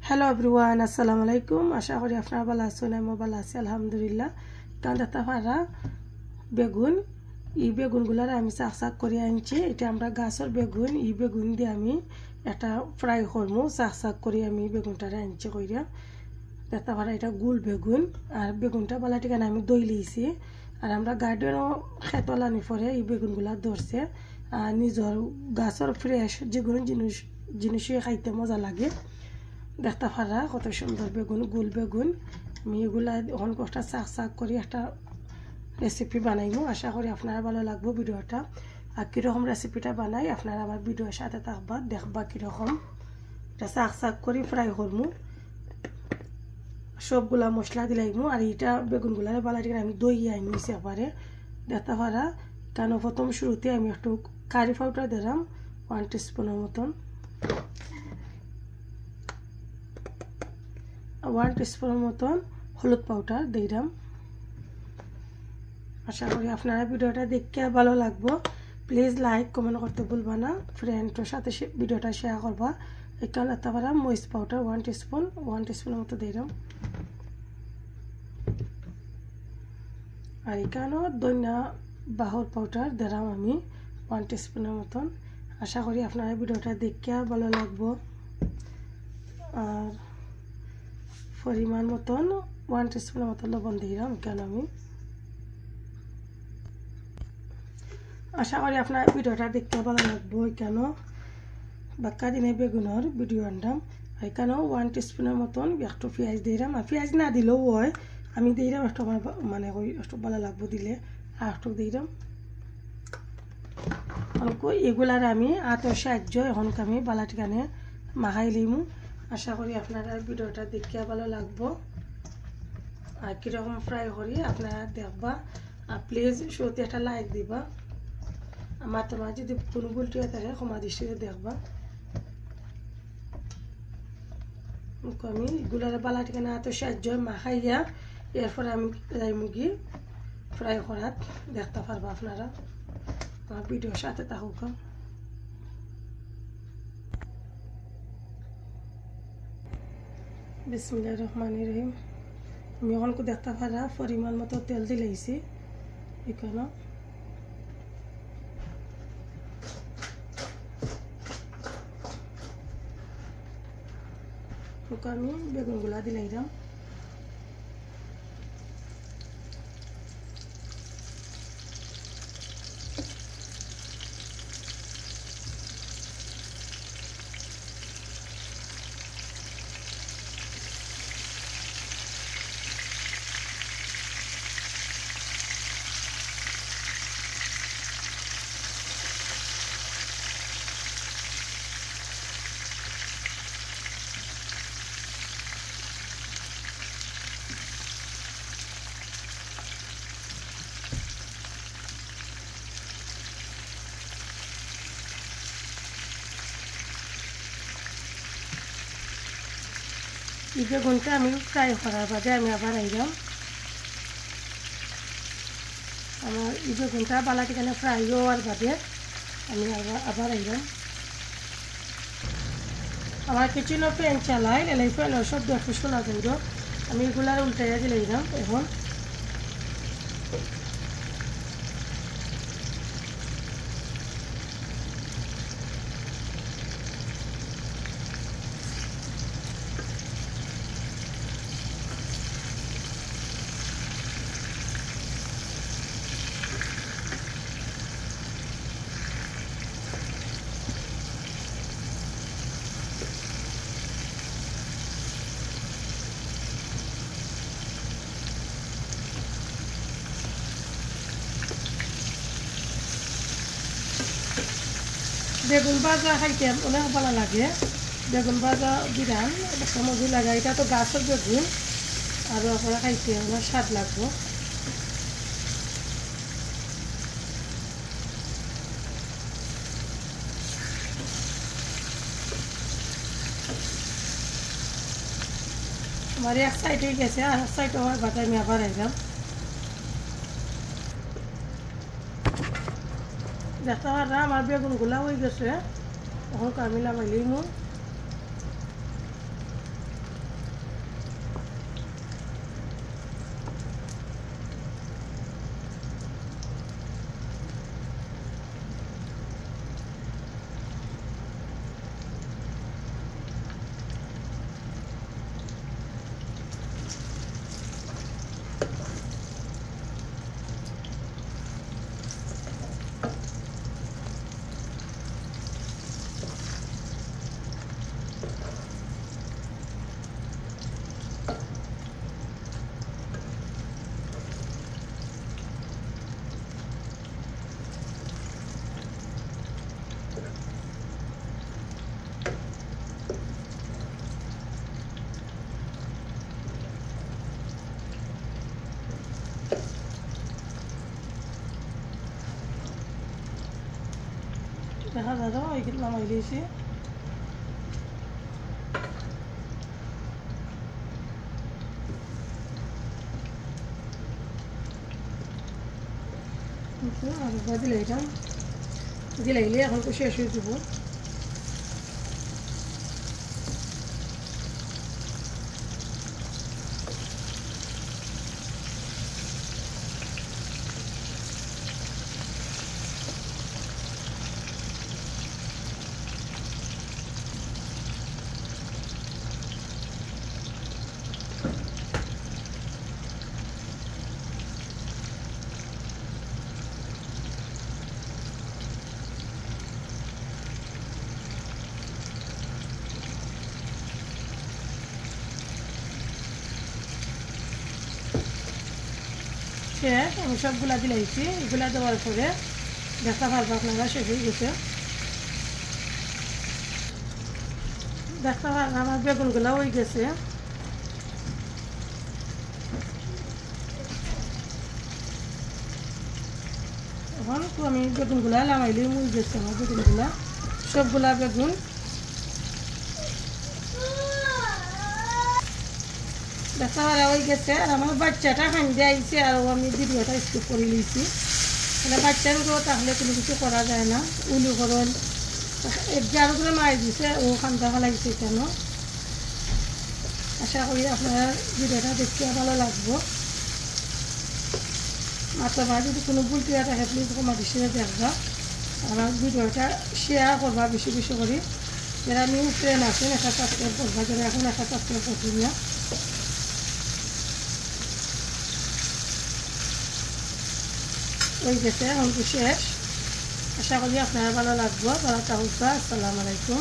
Hello everyone, আসসালামু আলাইকুম। আশা করি আপনারা ভালো আছেন। আমি ভালো আছি আলহামদুলিল্লাহ। কারণ দেখতে পারা বেগুন, এই বেগুনগুলার আমি চাক করে আনছি। এটা আমরা গাছের বেগুন। এই বেগুন দিয়ে আমি একটা ফ্রাই করবো। চাক করে আমি বেগুনটারে আনছি কইরা। দেখতে পারা এটা গুল বেগুন। আর বেগুনটা বালা ঠিকানা আমি দই লিয়েছি। আর আমরা গার্ডেনও খেতলানি পরে এই বেগুনগুলা ধরছে। আর নিজের গাছের ফ্রেশ যেগুলো জিনিসই খাইতে মজা লাগে। দেখতে পারা কত সুন্দর বেগুন, গুল বেগুন। আমি এগুলা এখন কষ্টা চাক করে একটা রেসিপি বানাইমু। আশা করি আপনারা ভালো লাগবে ভিডিওটা। আর কীরকম রেসিপিটা বানাই আপনারা আমার ভিডিওর সাথে থাকবা, দেখবা কীরকম। এটা চাক করে ফ্রাই করবো, সবগুলা মশলা দিলাইমু। আর এইটা বেগুনগুলার বালাটিকে আমি দই আইনিছি একবারে। দেখতে পারা কেন প্রথম শুরুতে আমি একটু কারি পাউডার দিলাম 1 টিস্পুনের মতন। 1 টিস্পুনের মতন হলুদ পাউডার দিলাম। আশা করি আপনারা ভিডিওটা দেখতে ভালো লাগবে। প্লিজ লাইক কমেন্ট করতে ভুলবা না। ফ্রেন্ডের সাথে ভিডিওটা শেয়ার করবা। এখানে দেখতে পারা মরিচ পাউডার 1 টিস্পুনের মতো দিলাম। আর এখানেও ধনিয়া বাহর পাউডার দিলাম আমি 1 টিস্পুনের মতন। আশা করি আপনারা ভিডিওটা দেখতে ভালো লাগবে। আর পরিমাণ মতন 1 টিস্পুনের মতো লবণ দিলাম এখানে আমি। আশা করি আপনার ভিডিওটা দেখতে ভালো লাগবে। এখানেও বাক্কা দিনে বেগুনের ভিডিও আনলাম। এখানেও 1 টিস্পুনের মতন একটু পেঁয়াজ দিলাম। আর পেঁয়াজ না দিলেও হয়, আমি দিলাম একটু আমার মানে ওই একটু ভালো লাগবে দিলে। আর একটু দিলাম এগুলার আমি আতর সাহায্য এখন আমি বালাটিকানে মাখাই লিমু। আশা করি আপনারা ভিডিওটা দেখতে ভালো লাগবে। আর কীরকম ফ্রাই করি আপনারা দেখবা। আর প্লিজ শুরুতে একটা লাইক দিবা। আমার তোমার যদি কোনো ভুলটি থাকে ক্ষমা দৃষ্টিতে দেখবা। আমি এগুলার বালা ঠিকানা এত সাহায্য মাখাইয়া এরপরে আমি মুগি ফ্রাই করাত দেখতে পারবা আপনারা। আমার ভিডিওর সাথে থাকুক। বিসমিল্লাহির রহমানির রহিম। আমি এখন দেখতে পারা পরিমাণ মতো তেল দিলেছি এখানে। আমি বেগুনগুলা দিলাম। এই বেগুনটা আমি ফ্রাই করার বাদে আমি আবার আইলাম। আমার এই বেগুনটা বালাটিখানে ফ্রাই হওয়ার বাদে আমি আবার আইলাম। আমার কিচেনও ফ্যান চালাই, এলাই ফ্যানের শব্দ একটু শোনা যাইল। আমি এগুলার উল্টাইয়া দিলাম এখন। বেগুন ভাজা খাইতে অনেক ভালো লাগে। বেগুন ভাজা বিরান একটা মজু লাগে। এটা তো গাছের বেগুন, আর আপনারা খাইতে অনেক স্বাদ লাগবে। আমার এক সাইড হয়ে গেছে, আর এক সাইড আমার বাটায় আমি আবার আইলাম। দেখতে পারা আমার বেগুনগুলা হয়ে গেছে। এখন আমি নামাইলিমু। দেখা যাবে ওই কিন্তু নামাই দিয়েছি। আরেকবার দিলাইলে এখন তো শেষ হয়ে যাবো। শেষ, আমি সবগুলা দিলাইছি। এগুলা দেওয়ার পরে দেখতে পারবো আপনারা শেষ হয়ে গেছে। দেখতে পারবো আমার বেগুনগুলা হয়ে গেছে। এখন তো আমি বেগুনগুলা লামাইলে মুই গেছে আমার বেগুনগুলা, সবগুলা বেগুন। দেখতে পারা হয়ে গেছে। আর আমার বাচ্চাটা খান্ডে আইছে আর আমি ভিডিওটা স্কিপ করে নিয়েছি। মানে বাচ্চার উপর তাহলে কোনো কিছু করা যায় না। উলু করল যার উপরে মারি দিছে ও খান্দা ফেলাইছে কেন। আশা করি আপনারা ভিডিওটা দেখতে ভালো লাগবো। মাত্র ভাই যদি কোনো ভুল টিয়া থাকে প্লিজ কমাটি শেয়ার দেখবা। আমার ভিডিওটা শেয়ার করবা বেশি বেশি করে। যারা নিউ ফ্রেন্ড আছেন একটা সাবস্ক্রাইব করবা, যারা এখন একটা সাবস্ক্রাইব করছেন না। হয়ে গেছে এখন তো শেষ। আশা করি আপনারা ভালো লাগবো। ভালো থাকুন। আসসালামু আলাইকুম।